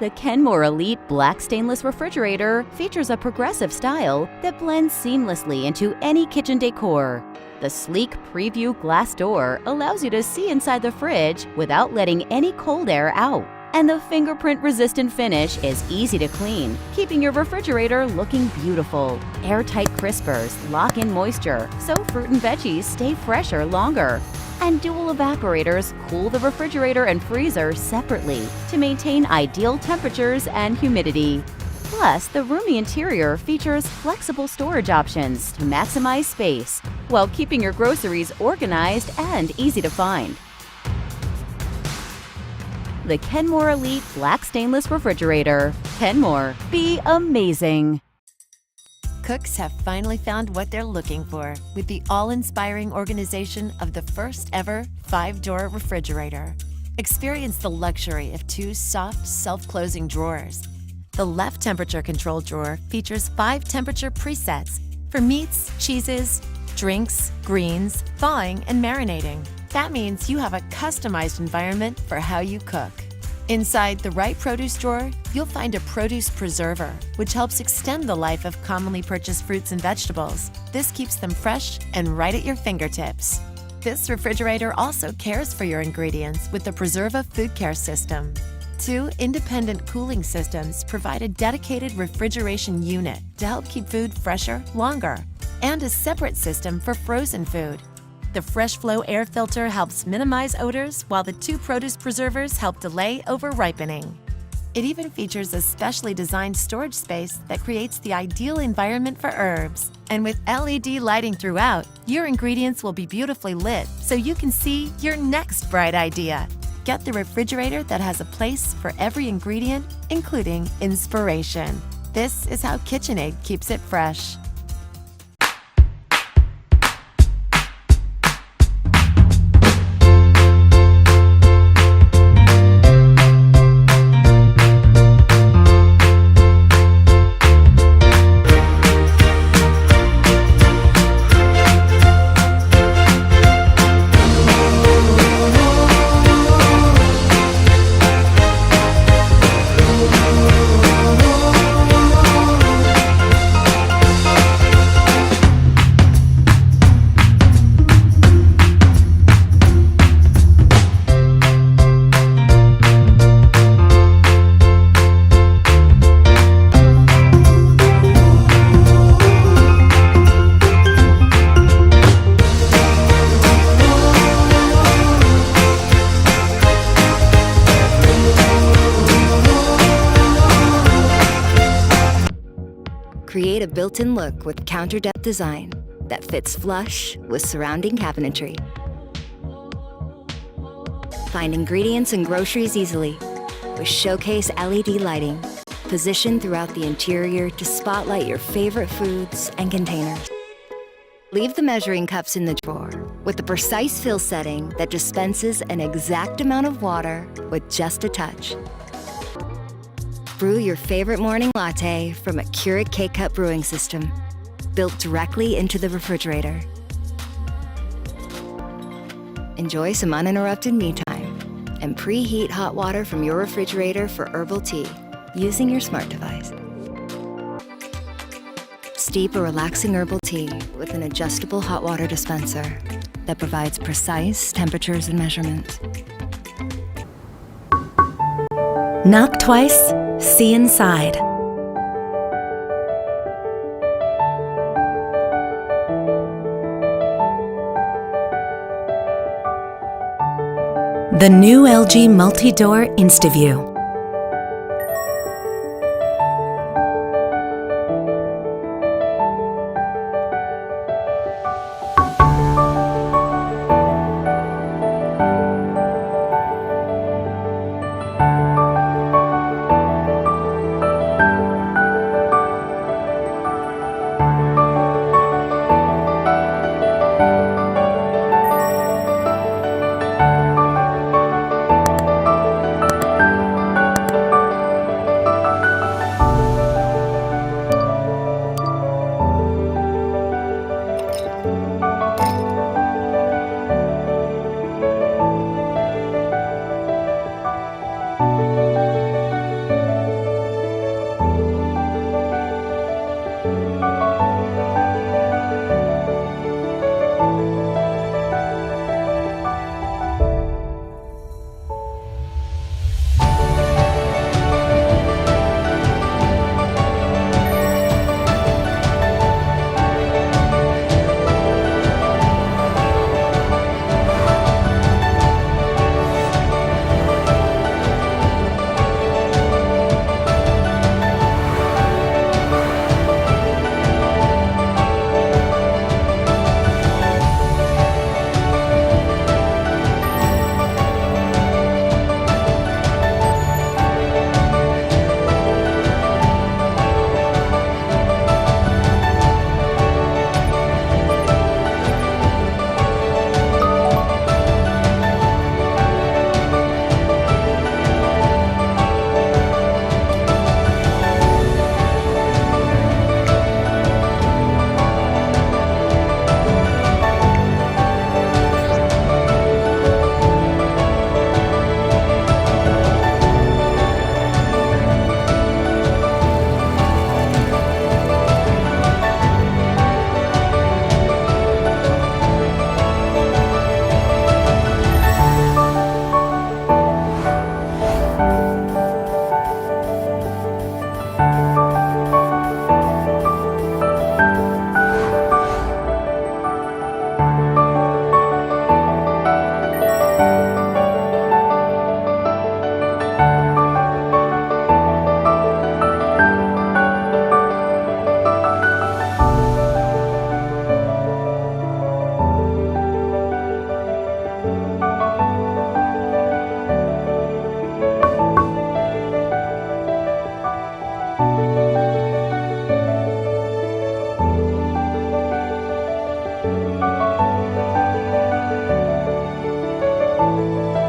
The Kenmore Elite Black Stainless Refrigerator features a progressive style that blends seamlessly into any kitchen decor. The sleek preview glass door allows you to see inside the fridge without letting any cold air out. And the fingerprint-resistant finish is easy to clean, keeping your refrigerator looking beautiful. Airtight crispers lock in moisture, so fruit and veggies stay fresher longer. And dual evaporators cool the refrigerator and freezer separately to maintain ideal temperatures and humidity. Plus, the roomy interior features flexible storage options to maximize space while keeping your groceries organized and easy to find. The Kenmore Elite Black Stainless Refrigerator. Kenmore, be amazing! Cooks have finally found what they're looking for with the all-inspiring organization of the first ever 5-door refrigerator. Experience the luxury of 2 soft, self-closing drawers. The left temperature control drawer features 5 temperature presets for meats, cheeses, drinks, greens, thawing, and marinating. That means you have a customized environment for how you cook. Inside the right produce drawer, you'll find a produce preserver, which helps extend the life of commonly purchased fruits and vegetables. This keeps them fresh and right at your fingertips. This refrigerator also cares for your ingredients with the Preserva Food Care System. 2 independent cooling systems provide a dedicated refrigeration unit to help keep food fresher longer, and a separate system for frozen food. The Fresh Flow air filter helps minimize odors, while the 2 produce preservers help delay over-ripening. It even features a specially designed storage space that creates the ideal environment for herbs. And with LED lighting throughout, your ingredients will be beautifully lit so you can see your next bright idea. Get the refrigerator that has a place for every ingredient, including inspiration. This is how KitchenAid keeps it fresh. Create a built-in look with counter-depth design that fits flush with surrounding cabinetry. Find ingredients and groceries easily with showcase LED lighting positioned throughout the interior to spotlight your favorite foods and containers. Leave the measuring cups in the drawer with the precise fill setting that dispenses an exact amount of water with just a touch. Brew your favorite morning latte from a Keurig K-Cup brewing system, built directly into the refrigerator. Enjoy some uninterrupted me time and preheat hot water from your refrigerator for herbal tea using your smart device. Steep a relaxing herbal tea with an adjustable hot water dispenser that provides precise temperatures and measurements. Knock twice, see inside. The new LG multi-door InstaView.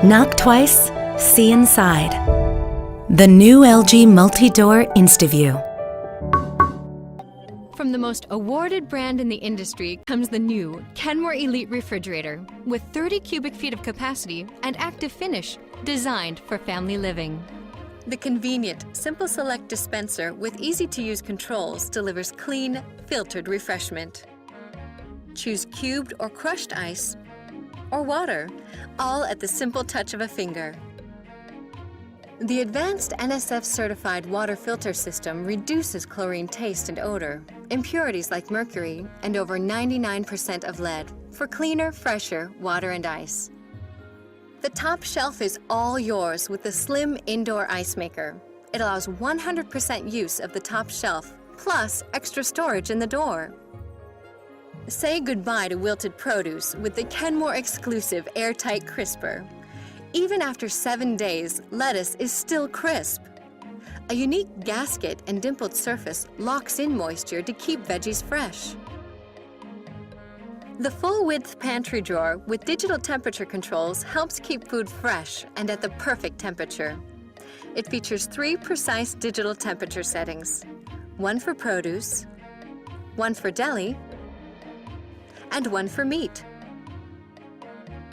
Knock twice, see inside. The new LG multi-door InstaView. From the most awarded brand in the industry comes the new Kenmore Elite Refrigerator with 30 cubic feet of capacity and active finish designed for family living. The convenient Simple Select dispenser with easy-to-use controls delivers clean, filtered refreshment. Choose cubed or crushed ice or water, all at the simple touch of a finger. The advanced NSF-certified water filter system reduces chlorine taste and odor, impurities like mercury, and over 99% of lead for cleaner, fresher water and ice. The top shelf is all yours with the slim indoor ice maker. It allows 100% use of the top shelf, plus extra storage in the door. Say goodbye to wilted produce with the Kenmore exclusive airtight crisper. Even after 7 days, lettuce is still crisp. A unique gasket and dimpled surface locks in moisture to keep veggies fresh. The full-width pantry drawer with digital temperature controls helps keep food fresh and at the perfect temperature. It features 3 precise digital temperature settings, one for produce, one for deli, and one for meat.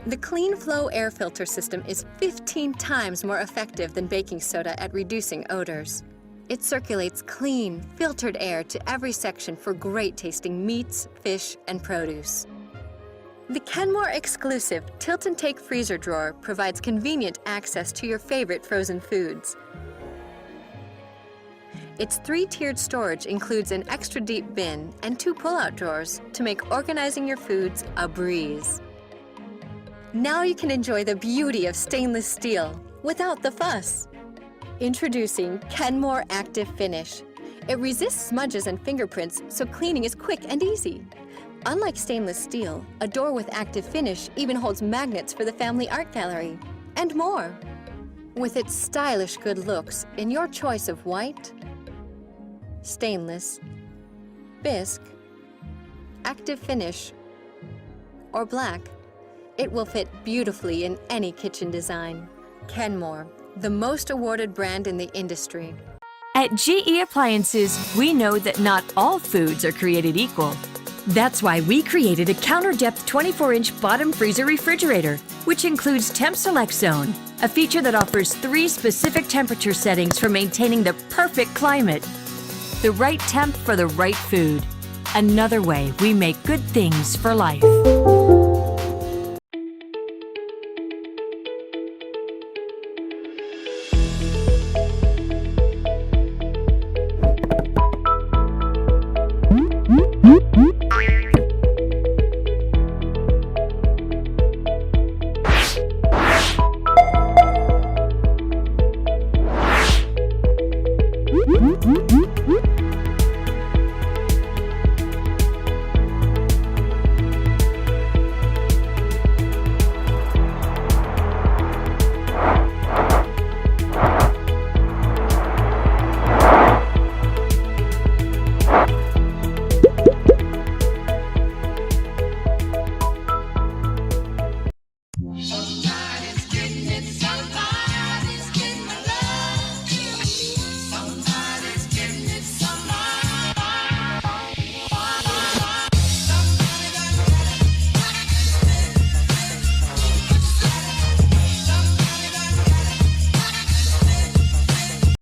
The Clean Flow air filter system is 15 times more effective than baking soda at reducing odors. It circulates clean, filtered air to every section for great-tasting meats, fish, and produce. The Kenmore exclusive Tilt and Take freezer drawer provides convenient access to your favorite frozen foods. Its 3-tiered storage includes an extra deep bin and 2 pull-out drawers to make organizing your foods a breeze. Now you can enjoy the beauty of stainless steel without the fuss. Introducing Kenmore Active Finish. It resists smudges and fingerprints, so cleaning is quick and easy. Unlike stainless steel, a door with active finish even holds magnets for the family art gallery, and more. With its stylish good looks in your choice of white, stainless, bisque, active finish, or black, it will fit beautifully in any kitchen design. Kenmore, the most awarded brand in the industry. At GE Appliances, we know that not all foods are created equal. That's why we created a counter-depth 24-inch bottom freezer refrigerator, which includes Temp Select Zone, a feature that offers 3 specific temperature settings for maintaining the perfect climate. The right temp for the right food. Another way we make good things for life.